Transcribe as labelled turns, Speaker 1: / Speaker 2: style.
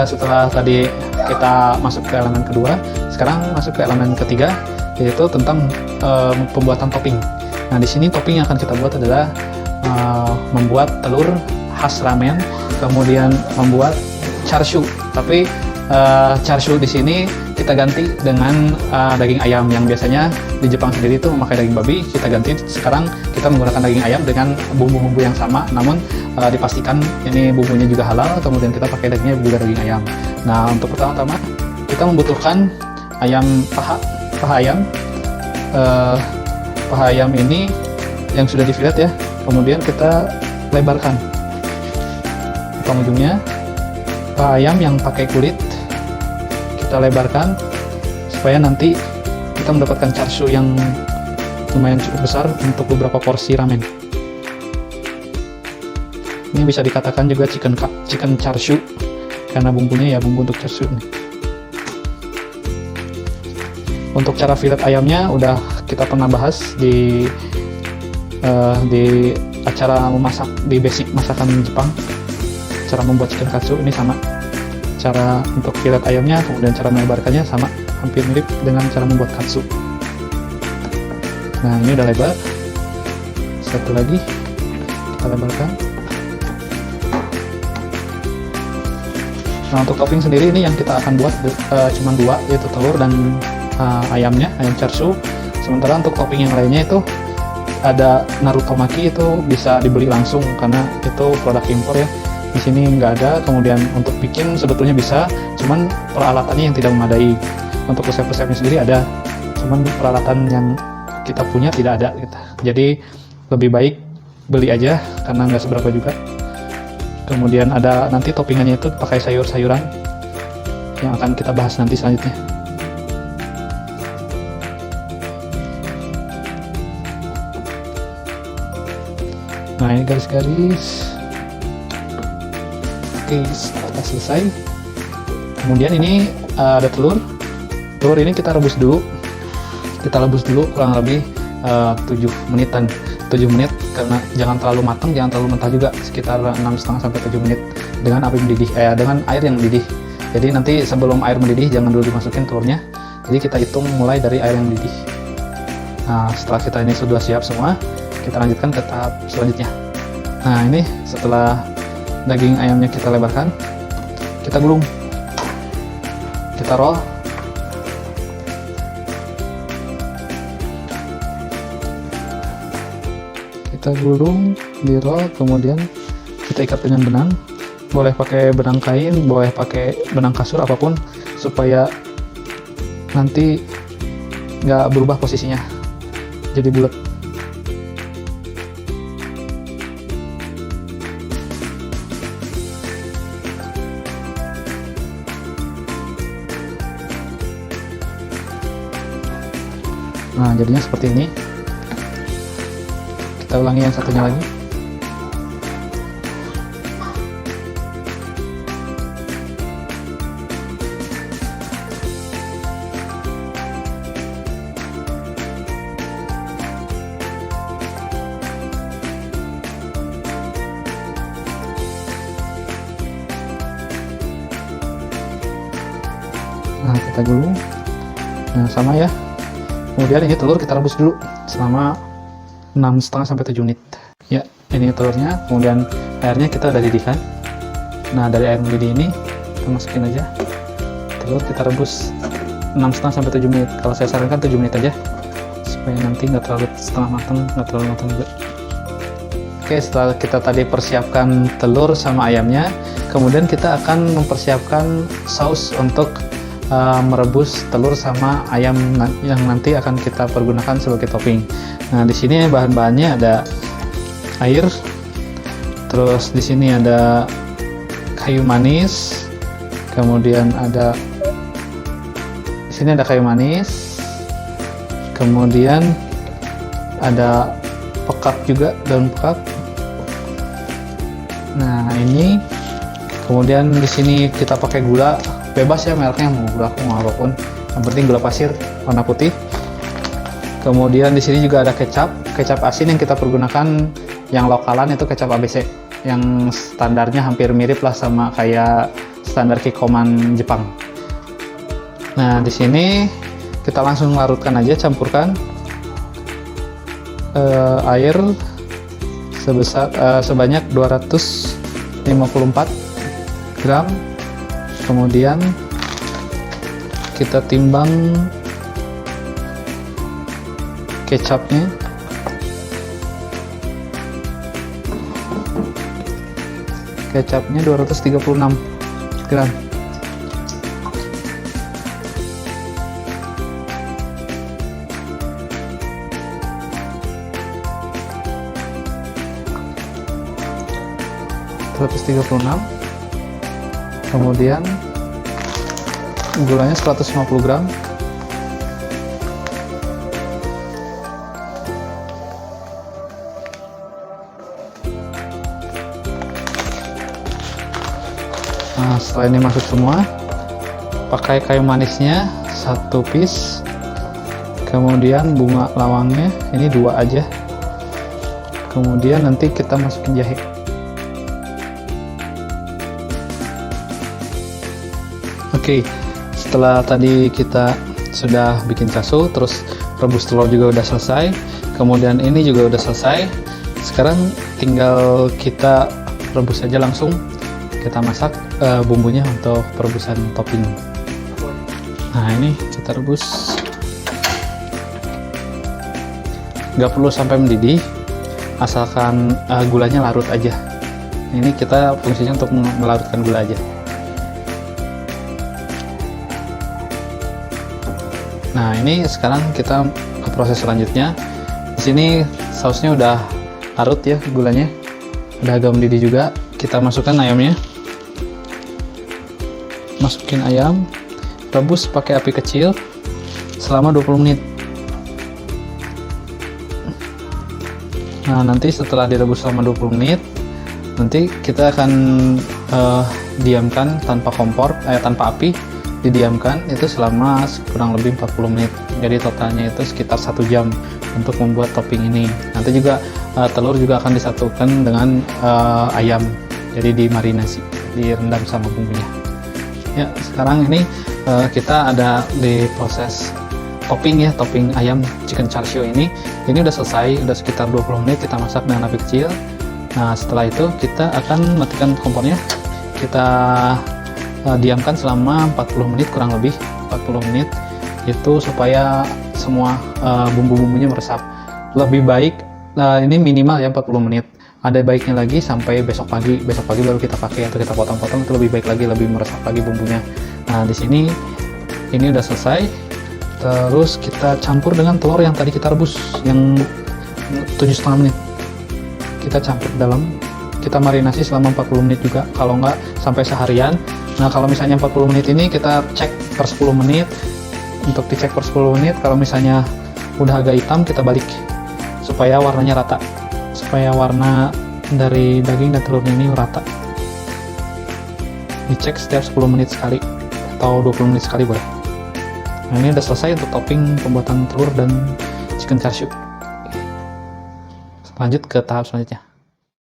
Speaker 1: setelah tadi kita masuk ke elemen kedua, sekarang masuk ke elemen ketiga, yaitu tentang pembuatan topping. Nah, di sini topping yang akan kita buat adalah membuat telur khas ramen, kemudian membuat char siu. Tapi char siu di sini kita ganti dengan daging ayam. Yang biasanya di Jepang sendiri itu memakai daging babi, kita ganti sekarang kita menggunakan daging ayam dengan bumbu-bumbu yang sama, namun dipastikan ini bumbunya juga halal, kemudian kita pakai dagingnya juga daging ayam. Nah, untuk pertama-tama kita membutuhkan ayam paha ayam. Paha ayam ini yang sudah di-fillet ya, kemudian kita lebarkan ujungnya. Paha ayam yang pakai kulit kita lebarkan supaya nanti kita mendapatkan char siu yang lumayan cukup besar untuk beberapa porsi ramen. Ini bisa dikatakan juga chicken char siu karena bumbunya ya bumbu untuk char siu nih. Untuk cara fillet ayamnya udah kita pernah bahas di acara memasak di basic masakan Jepang. Cara membuat chicken katsu ini sama. Cara untuk fillet ayamnya, kemudian cara melebarkannya sama, hampir mirip dengan cara membuat katsu. Nah, ini udah lebar. Satu lagi kita lebarkan. Nah, untuk topping sendiri ini yang kita akan buat cuma dua, yaitu telur dan ayamnya, ayam char siu. Sementara untuk topping yang lainnya itu ada narutomaki, itu bisa dibeli langsung karena itu produk impor ya. Di sini nggak ada. Kemudian untuk bikin sebetulnya bisa, cuman peralatannya yang tidak memadai. Untuk resep-resepnya sendiri ada, cuman peralatan yang kita punya tidak ada gitu. Jadi lebih baik beli aja karena nggak seberapa juga. Kemudian ada nanti toppingannya itu pakai sayur-sayuran yang akan kita bahas nanti selanjutnya. Nah, ini garis-garis. Oke, setelah selesai, kemudian ini ada telur ini kita rebus dulu kurang lebih 7 menitan, 7 menit, karena jangan terlalu matang, jangan terlalu mentah juga, sekitar 6,5 sampai 7 menit dengan api mendidih, dengan air yang mendidih. Jadi nanti sebelum air mendidih jangan dulu dimasukin telurnya, jadi kita hitung mulai dari air yang mendidih. Nah, setelah kita ini sudah siap semua, kita lanjutkan ke tahap selanjutnya. Nah, ini setelah daging ayamnya kita lebarkan, kita gulung, kita roll, kita gulung, di roll, kemudian kita ikat dengan benang. Boleh pakai benang kain, boleh pakai benang kasur, apapun, supaya nanti nggak berubah posisinya, jadi bulat. Nah, jadinya seperti ini. Kita ulangi yang satunya lagi. Nah, kita gulung. Nah, sama ya. Kemudian ini telur kita rebus dulu selama 6,5 sampai 7 menit. Ya, ini telurnya, kemudian airnya kita udah didihkan. Nah, dari air mendidih ini kita masukin aja. Telur kita rebus 6,5 sampai 7 menit. Kalau saya sarankan 7 menit aja, supaya nanti nggak terlalu setengah matang, nggak terlalu matang juga. Oke, setelah kita tadi persiapkan telur sama ayamnya, kemudian kita akan mempersiapkan saus untuk merebus telur sama ayam yang nanti akan kita pergunakan sebagai topping. Nah, di sini bahan-bahannya ada air, terus di sini ada kayu manis, kemudian di sini ada kayu manis, kemudian ada pekat juga, daun pekat. Nah, ini kemudian di sini kita pakai gula. Bebas ya mereknya, mau gula mau apapun, yang penting gula pasir warna putih. Kemudian di sini juga ada kecap asin yang kita pergunakan, yang lokalan itu kecap ABC, yang standarnya hampir mirip lah sama kayak standar Kikkoman Jepang. Nah, di sini kita langsung larutkan aja, campurkan air sebanyak 254 gram. Kemudian kita timbang kecapnya. Kecapnya 236 gram. Kemudian gulanya 150 gram. Nah, setelah ini masuk semua, pakai kayu manisnya 1 piece, kemudian bunga lawangnya ini 2 aja, kemudian nanti kita masukin jahe. Oke, setelah tadi kita sudah bikin katsu, terus rebus telur juga udah selesai, kemudian ini juga udah selesai. Sekarang tinggal kita rebus aja langsung. Kita masak bumbunya untuk perebusan topping. Nah, ini kita rebus. Nggak perlu sampai mendidih, asalkan gulanya larut aja. Ini kita fungsinya untuk melarutkan gula aja. Nah, ini sekarang kita ke proses selanjutnya. Di sini sausnya udah larut ya, gulanya udah agak mendidih juga. Kita masukkan ayamnya. Masukin ayam, rebus pakai api kecil selama 20 menit. Nah, nanti setelah direbus selama 20 menit, nanti kita akan diamkan tanpa kompor, tanpa api, didiamkan itu selama kurang lebih 40 menit. Jadi totalnya itu sekitar 1 jam untuk membuat topping ini. Nanti juga telur juga akan disatukan dengan ayam, jadi dimarinasi, direndam sama bumbunya. Ya, sekarang ini kita ada di proses topping ya, topping ayam chicken char siu ini udah selesai, udah sekitar 20 menit kita masak dengan api kecil. Nah, setelah itu kita akan matikan kompornya, kita diamkan selama 40 menit, kurang lebih 40 menit itu supaya semua bumbu-bumbunya meresap. Lebih baik ini minimal ya 40 menit. Ada baiknya lagi sampai besok pagi baru kita pakai atau kita potong-potong, itu lebih baik lagi, lebih meresap lagi bumbunya. Nah, di sini ini udah selesai. Terus kita campur dengan telur yang tadi kita rebus yang 7,5 menit. Kita campur ke dalam, kita marinasi selama 40 menit juga, kalau nggak sampai seharian. Nah, kalau misalnya 40 menit ini kita cek per 10 menit. Untuk dicek per 10 menit, kalau misalnya udah agak hitam kita balik supaya warnanya rata, supaya warna dari daging dan telurnya ini rata. Dicek setiap 10 menit sekali atau 20 menit sekali boleh. Nah, ini udah selesai untuk topping pembuatan telur dan chicken char siu. Lanjut ke tahap selanjutnya.